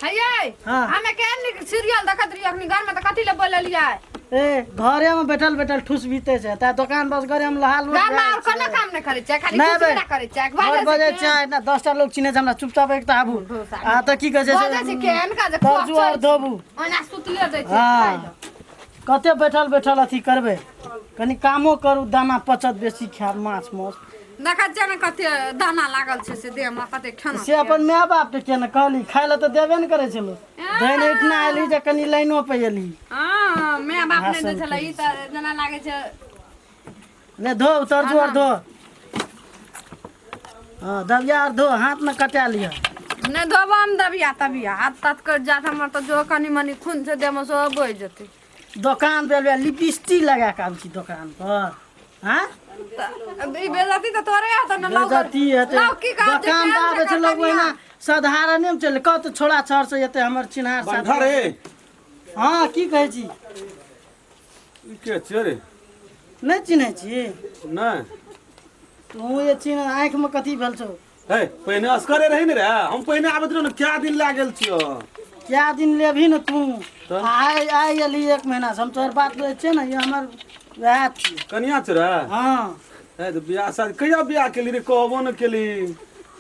है हाँ। हमें केन सीरियल देखत रही अपनी घर में तो कथी ले बोललिया ए घरे में बैठल बैठल ठूस बीते छै ता दुकान बस घरे हम लहाल घर में और कोनो काम नहीं करे छै खाली नहीं कुछ बे। ना करे छै घर बजे चाहे ना 10 टा लोग चिने छै हमरा चुपचाप एक ता आबू आ त की कहै बजे से छै केन का जे तरजू और धोबू ओना सुतले दै छै हाँ कते बैठल बैठल अथी करबे कनी कामो करू दाना पचत बेसी खाब माछ मौस देखा छै ना कते दाना लागल छै से देह में कते खाना से अपन माय बाप के केना कहली खाय ल त देबे न करे छलो दैन इतना आली जे कनी लाइनो पे एली हां मैं बाप ने दे छला ई त जना लागे छै ले धो तरजू और धो हां दबिया और धो हाथ में कटा लिया नहीं धोबम दबिया तबिया हाथ तात कर जात हमर तो जो कनी मनी खून से देह में सब बह जते दुकान पे लिपस्टिक लगा के आब छी दुकान पर हां ई बेजती तो तोरे हाथ न बेइज्जती हेतै लौकी का दुकान पे आबे छै लोग ओहिना साधारण में चले कत छोड़ा छर से एते हमर चिन्हार साथ बंधा रे हां की कहै छी ई के छै रे नहीं चिन्है छी नहीं तू ये चिन्ह आंख में कथी भेल छौ हे पहिने असकरे रही ने रे हम पहिने आबत रहो न क्या दिन लाग गेल छियो क्या दिन लेभी न तू तो? आइ आइ एली 1 महीना से हम तोहर बात ले छै न ये हमर वह छी कनिया छै रे हां हे तो बियाह शादी कहिया बियाह केली रे कहबो न केली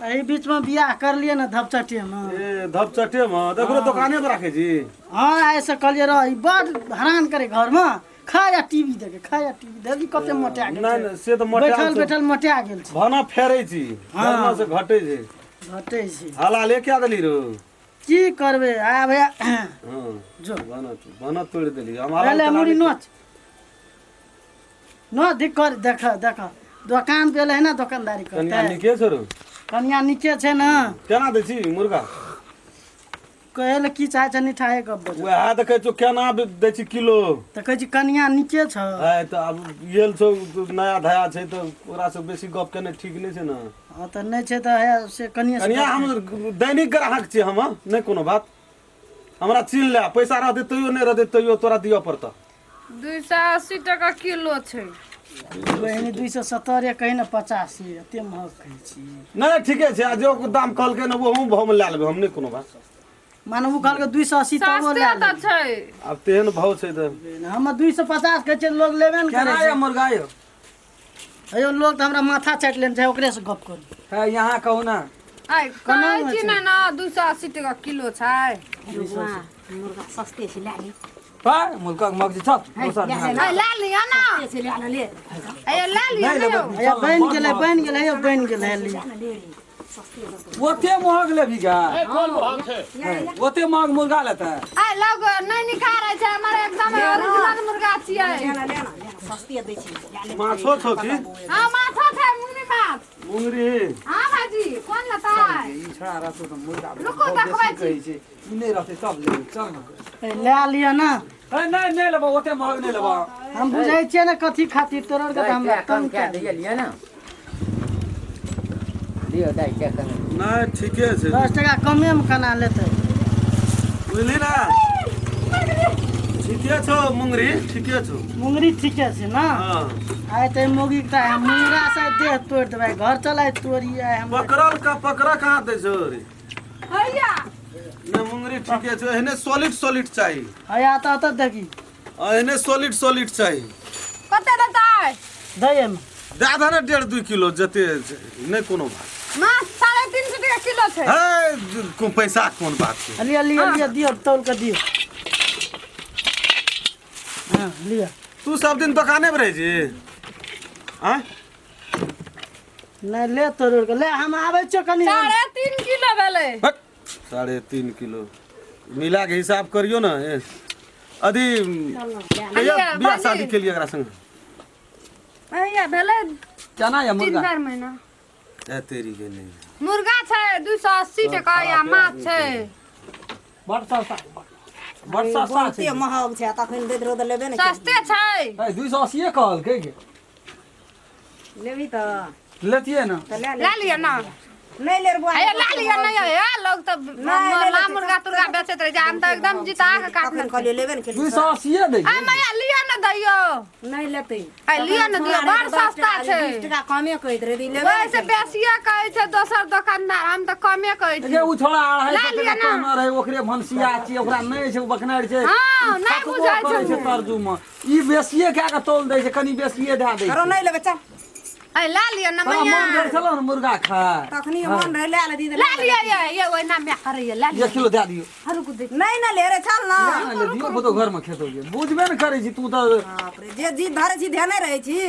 एही बीच में बियाह कर लिए न धपचटे में ए धपचटे में देखो दुकाने पर राखे जी हां ऐसे कहलिए रह बड़ हैरान करे घर में खाया टीवी देखे खाया टीवी देखी कते मोटा गेल नहीं नहीं से तो मोटा बैठल बैठल मोटा गेल छी भाना फेरै छी हाँ। धर्म से घटे छै घटे छी हाला ले क्या देली रो की करबे आ भैया हां जो भाना तोड़ देली हमारा पहले मुड़ी नोच नो दिख कर देख देख दुकान पे है ना दुकानदारी कनिया करते निके छ रो कन्या नीचे छै ना केना दै छी मुर्गा कहले की चाहे छ निठाए गप बज वह देखे छो केना दै छी किलो त कहै छी कन्या नीचे छ है तो अब येल छो नया धया छै तो ओकरा से बेसी गप केने ठीक नहीं छै ना हां त नहीं छै त है से कन्या से कनिया हम दैनिक ग्राहक छी हम नहीं कोनो बात हमरा चिन ले पैसा रह दे तइयो नहीं रह दे तइयो तोरा दियो पड़ता 280 टका किलो छै बहिनी 270 कहीं न 85 एते महग कहै छी नहीं ठीके छै आ जो दाम कहल के न वो हम भाव में ले लेबे हम नहीं कोनो बात मानू कहल के 280 तब ले सस्ते त छै अब तेहन भाव छै त हम 250 कहै छै लोग लेबे न करे छै मुर्गा यो अयो लोग त हमरा माथा चाट लेन छै ओकरे से गप करू है यहाँ कहू ना आई कहै छी ना 280 टका किलो छै मुर्गा सस्ते से ला ले पर मुर्गा मग छ दोसर आई ला लिया ना से ला ले आई ला लिया ना अया बन गेलै यो बन गेलै ली ओते महग लेबी गा ओते महग मुर्गा लेता आई लोग नहीं निखारै छै हमर एकदम ओरिजिनल मुर्गा छियै सस्ते दै छी ला ले माछो छो की हां माथा छै मुंगरी माछ मुंगरी हां भाजी कोन लेता ई छड़ा रहतो त मुर्गा रुको देखबै छी कहै छै ई नहीं रहते तब ले चल ना ले लिया ना है नहीं नहीं लेबो ओते महग नहीं लेबो हम बुझाइ छियै ना कथी खातिर तोरा के हमरा कम क्या लिया ना लियो दाई क्या करना नहीं ठीके छै 10 टका कमे में कना लेतै बुझली ना ठीके छो मुंगरी ठीके छो मुंगरी ठीके छै ना हां आइ त मुगी त मुंगरा से देह तोड़ देबै घर चलाइ तोरी आइ हम पकड़ल का पकड़ा कहाँ दै छो रे हैया ने मुंगरी ठीके छो एहने सॉलिड चाहिए हया त देखी एहने सॉलिड चाहिए कते देतै दय में ज्यादा ना 1.5-2 किलो जते छै, नहीं कोनो बात माछ 350 टका किलो छै है को पैसा कोन बात छै लिया लिया लिया दियो तौल के दियो हां लिया तू सब दिन दुकाने पे रह छी हां नहीं ले तोड़ के ले हम आबै छ कनी 3.5 किलो भेलै 3.5 किलो मिला के हिसाब करियो ना अभी बियाह शादी के लिए एकरा संग हैया भेलै केना या मुर्गा 3 महीना ए तेरी के नहीं मुर्गा छै 280 टका या माछ छै बड़ सस्ता बड़ सस्ता छै बहुते महग छै तखन दैत रहो त लेबे ने सस्ते छै है 280 कहल के लेबी त लेतिए ना त ले ला लिया ना नहीं ले रबो हैया ला लिया नहीं है लोग तो मुर्गा तुर्गा बेचैत रहे जान त एकदम जिता के काटने तखन कहलिए लेबे ने 280 दै आ मैया लिया ना दैयो नहीं लेते आई लिया ना दियो बड़ सस्ता छै 20 टका कमे कहत रे लेबे वैसे बेसिया कहै छै दोसर दुकानदार हम तो कमे कहै छी जे उ छोड़ा ला 250 लिअ टका ना। कहने रहे ओकरे भनसिया छी ओकरा नहि छै बकनार छै हाँ, नहि खतबो बुझाइ छै करै छै उ। तर्जुमा ई बेसिए कए के तोल दै छै कनी बेसिए दए दै करो छै नहीं लेबे चल आई ला लिया ना तोरा मैया मन भेल छलो ने मुर्गा खाय तखनी मन रहे ले दी ला लिया ये ओइ नाम में करैया ला 1 किलो दए दियो हरू को दे नहीं ना ले रे चल ना ना ले दियो तो घर में खेतो जे बुझबे ने करै छी तू त बाप रे जे जीत धरे छी ध्यान रहे छी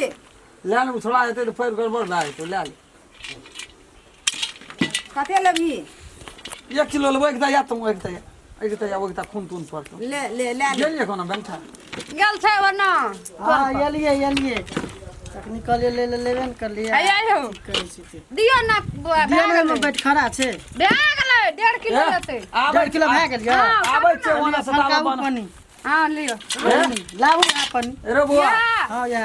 ले ले छोड़ा हेतै त पैर गड़बड़ भए जेतौ ले ले कते लेबी 1 किलो लेबै एकटा या तुम एकटा या एकटा खून तून पड़तो ले ले ले ले गेलिए कोना बैंठा गेल छै वना हाँ एलिए टेक्निकल लेबे न कर लिया आई आई हो करै छी ते दियो ना दिया में बैठ खड़ा छै भए गेलै 1.5 किलो लेतै 1.5 किलो भए गेल या आबै छै ओना से हल्का तावा बना पानी हां लियो लाबू आ पानी रे बुआ या हाँ या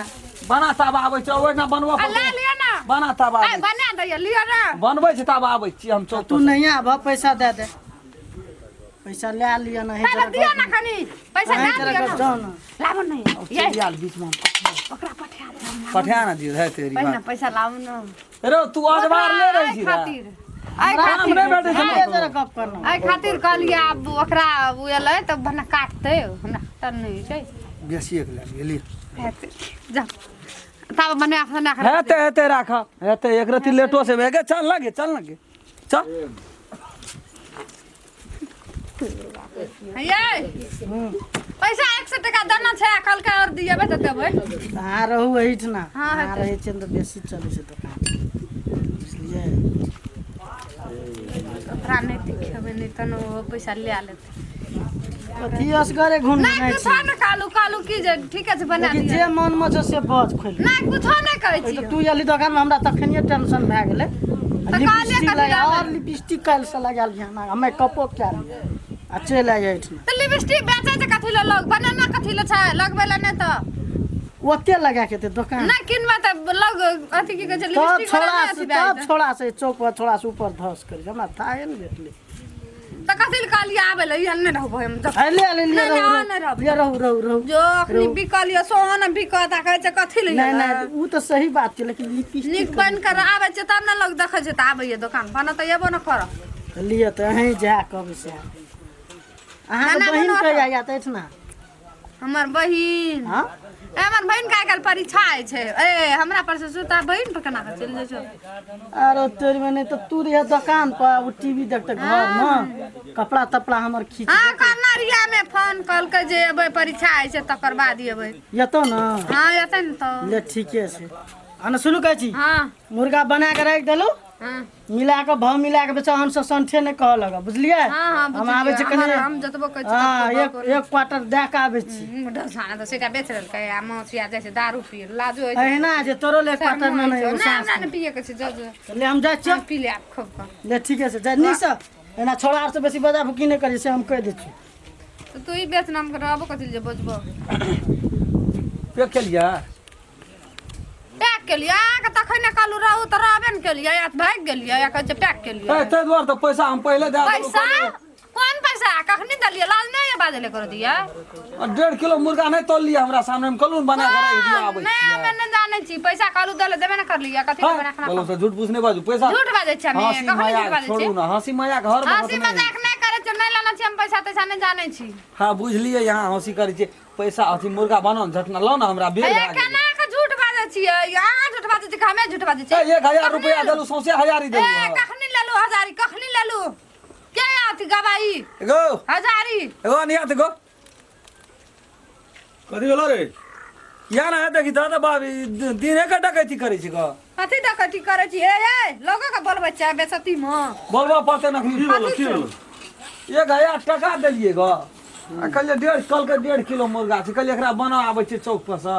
बना तावा आबै छै ओना बनवा आ ला लियो ना बना तावा आई बना दैया लियो रे बनबै छै तावा आबै छी हम चौक तू नहीं आब पैसा दे दे पैसा ले लिया ना है पहले दियो ना खनी पैसा है दे जरा दियो कर ना जाओ ना लाबो नहीं ये यार बीच में ओकरा पठा दे पठा ना दियो है तेरी पहिने बात पैसा लाऊ ना रे तू अजबार ले रही छी खातिर आई हम खातिर नहीं बैठे छी ये जरा गप करना आई खातिर कहलिए अब ओकरा उ एलै त बना काटते हमरा त नहीं छै बेसी एक ले गेली जा तब बना खाना खा हेते राख हेते एक रति लेटो से भेगे चल लगे चल ये पैसा 100 टका देना छै कल का और दिएबे त देबै हाँ रहू एहिठना हाँ, हाँ रहे छै त बेसी चलै छै दुकान बुझलिए ओकरा नहीं दिखेबे नहीं त वो पैसा ले लेते कथी असगरे घुन नहीं नहीं कुछो नहीं कालू की जे ठीक है बना लेकिन दिए जे मन में छै से बज खोल नहीं कुछो नहीं कहै छी तू एली दोकान में हमरा तखनिए टेंशन भए गेलै कहलिए लिपस्टिक कथी लगा लाबै? और लिपस्टिक काल से लगाल बिहान हमें कपो क्या आ चल आइ एहिठना त लिपस्टिक बेचे छै कथी ल लोग बनाना कथी ल छै लगबै ल नहीं त ओते लगा के ते दुकान नहीं किनबा त लोग अथी की कहै छै तब लिपस्टिक छोड़ा बनाना से अथी तब छोड़ा से चौक पर छोड़ा से ऊपर धस कर हमरा थाहे न भेटले त कथी ल कहलिए आबे ल ई नहीं रहबो हम जब अले अले ले नहीं, यहाँ नहीं रहब। रहू जो अखनी बिकल ये सोहन बिकत आ कहै छै कथी ल नहीं नहीं ऊ तो सही बात छै लेकिन लिपस्टिक नीक बन कर आबै छै तब न लोग देखै छै त आबै ये दुकान बना त येबो न कर लिए तो अहीं जा कब से अहाँ ना, के ना, बहिन ना, के ना। आया त एठना हमर बहिन हां हमर बहिन का कल परीक्षा है छै ए हमरा पर से सुता बहिन पर केना चल जाइ छौ अरे तोरी में नहीं तो तू रह दुकान पर वो टीवी देखते घर में कपड़ा तपड़ा हमर खींच हां कनरिया में फोन कल के जे एबै परीक्षा है छै तकर बाद एबै ये तो ना हां एतै न त ले ठीके छै आना सुनू कहै छी हां मुर्गा बना के राख देलू हां मिला के भाव मिला के बेचा हम संठे ने कह लगा बुझलिए हां हां हम आबै छै कनी हम जतबो कहै छी हां एक क्वार्टर दे के आबै छी ढसाना त सेटा बेच रहल के आ मछिया जाइ छै दारू पी लाजो है अहिना जे तोरो ले क्वार्टर में नहीं ना ना न पिए के छै जज ले हम जा छी पी ले आप खूब का ले ठीके छै जा निस एना छोड़ा आर से बेसी बजा भुकी नहीं करी से हम कह दै छी तो तू ही बेच नाम कर रहबो कथि जे बजबो पे के लिया पैक के लिया के तखन ने कालू रहू त रहबे न के लिया या भाग गेलिया या कहै छै पैक के लिया ए ते द्वार तो पैसा हम पहले दे देलू पैसा कौन पैसा कखनी दलिया लाल नहीं बाजले कर दिया 1.5 किलो मुर्गा नहीं तोल लिया हमरा सामने में कलून बना के रख दिया आबै नहीं मैं नहीं जाने छी पैसा कालू दले देबे न कर लिया कथि बना खाना बोलो तो झूठ पूछने बाजू पैसा झूठ बाजै छै मैं हंसी कखनी झूठ मजाक बाजै छोड़ू छी ना हंसी मजाक हर बात हंसी नहीं मजाक नहीं करे छै नहीं लाना छी हम पैसा तैसा नहीं जाने छी हां बुझलिए यहाँ हंसी करै छै पैसा अथी मुर्गा बना झटना लो ना हमरा बेर ए भए गेल केना के झूठ बाजै छियै यहाँ झूठ बाजै छी हमें झूठ बाजै छी 1000 रुपया देलू सौसे 1000 ही ए देलू कखनी लेलू हजारी कखनी लेलू के आती गवाही एगो हजारी एगो निया गो कथी भेलो रे या ना है देखी दादा बाबी दिने का डकैती करै छी ग कथी डकैती करे छी ए लोगो के बोलबै छै बेसती में बोलबा पड़ते ना की भेलो की भेलो 1000 टका देलिए ग आ कहलिए 1.5 किलो मुर्गा छै कहलिए एकरा बना आबै छै चौक पर से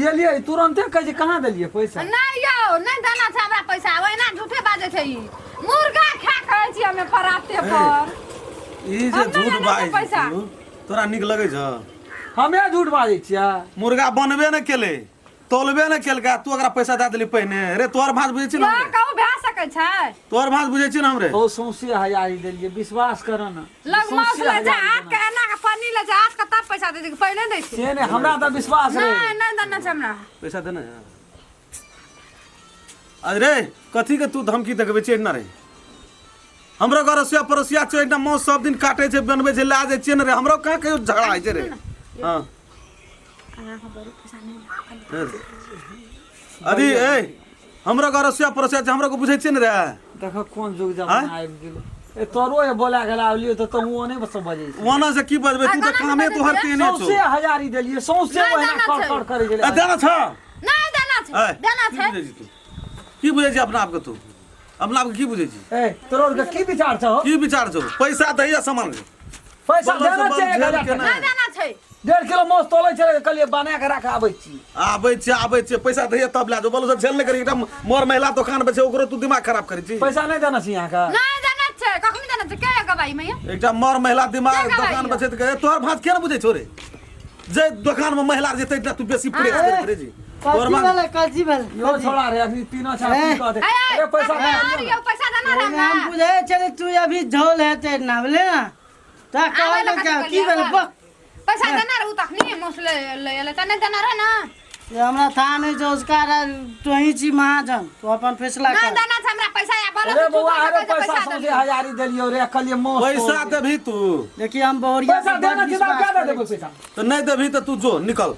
ये लिए तुरंते कहै छै कहाँ देलिए पैसा नहीं यौ नहीं देना छै हमरा पैसा ओहिना झूठे बाजै छै ई मुर्गा खा कहै छी हमें पराते पर ई जे हम झूठ नहीं बाजै पैसा। छी तोरा नीक लगै छ हमे झूठ बाजै छियै मुर्गा बनबे न केले तोलबे न केलका तू अकरा पैसा दे देली पहिने रे तोर भांज बुझै छी न या कहू भए सकै छै तोर भांज बुझै छी न हमरे ओ सौंसे हजारी देलिए विश्वास कर न लग मास ले जा हाथ के एना के पानी ले जा हाथ के तब पैसा दे दे पहले दै छी से ने हमरा त विश्वास रे नहीं नहीं देना छै हमरा पैसा देना अरे कथी के तू धमकी देखबे छी न रे हमरा घर से पड़ोसिया छै एकदम मौत सब दिन काटे छै बनबे छै ला जाय छै न रे हमरो कहां कहियो झगड़ा होइ छै रे हां अरे ए हमरा घर से पड़ोसिया छै हमरा को बुझै छै न रे देख कोन जुग जमाना आबि गेल ए तोरो ये बोला गेला आवलियो त तू ओने बस बजै छै वाना से की बजबे तू त कामे तोहर तेने छौ सौंसे हजारी देलिए सौंसे ओहिना कर करे गेले ए देना छ नहीं देना छै की बुझै छी अपना आप के तू अपना आप के की बुझै छी ए तोरो के की विचार छौ की विचार छौ पैसा दहिया सामान के पैसा देना छै नहीं देना छै 1.5 किलो माछ तोलै छै कहलिए बना के राख आबै छी आबै छै पैसा दहिया तब ला जो बोलो सब झेल नहीं करी एकदम मोर महिला दुकान पे छै ओकरो तू दिमाग खराब करै छी पैसा नहीं देना छी यहाँ का नहीं देना छै कखनी देना छै के गवाई में एकटा मोर महिला दिमाग दुकान पे छै त तोहर भात के न बुझै छौ रे जे दुकान में महिला जेतै त तू बेसी प्रेस करत रे जी काजी वाला यो छोड़ा रे अभी तीनों छा की कहते अरे पैसा अरे पैसा देना रे हमरा हम बुझे चले तू अभी झोल है ते ना बोले ना ता कहले क्या की वाला पैसा देना रे उ तखनी मसले ले त नहीं देना रे ना ये हमरा था नहीं जो उसका तू ही छी महाजन तो अपन फैसला नहीं कर देना छै हमरा पैसा या बोलो अरे बउआ अरे पैसा सौंसे हजारी देलियो रे कहलिए माछ पैसा देभी तू देखिए हम बहुरिया पैसा देना छी त क्या देबो पैसा तो नहीं देभी तो तू जो निकल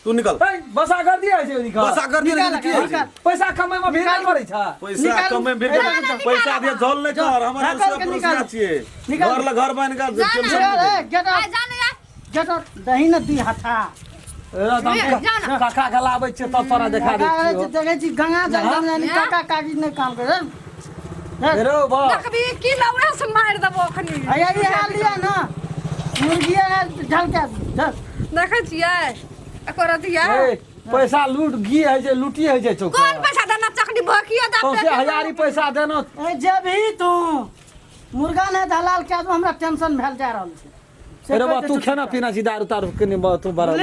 तू निकल ए बसा कर दिया छै निकल बसा कर दिया की है छै? पैसा कमाई में भीड़ नहीं पड़ै छ पैसा कमे भी पैसा दे झोल नहीं कर हमरा निकाल के सब निकाल। पड़ोसिया छिए निकाल। घर ल घर बन का गेट आ आउट जान या गेट आउट दही न दी हथा काका के लाबै छै तब तोरा देखा दै छियो देखे छी गंगा जल जानी काका काकी नहीं काम करे रे बा देखबी की लौड़ा से मार देबो अखनी अया ये हाल लिया ना मुर्गिया ढल के चल देखै छियै एकर अथिया ए पैसा लूट गी है जे लूटी है जे चौक कोन पैसा देना चकनी भकिया दा सौंसे हजारी पैसा देना ए जब ही तू मुर्गा ने दलाल के आदमी हमरा टेंशन भेल जा रहल छै अरे बा तू खाना पीना छी दारू तारू के नहीं तू बड़ा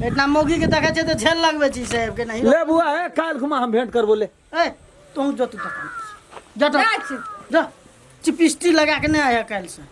इतना मोगी के देखे छै त झेल लगबे छी साहब के नहीं ले बुआ है काल खुमा हम भेंट कर बोले ए तू जो तू जा जाइ छी जा चिपिस्टी लगा के नहीं आया काल से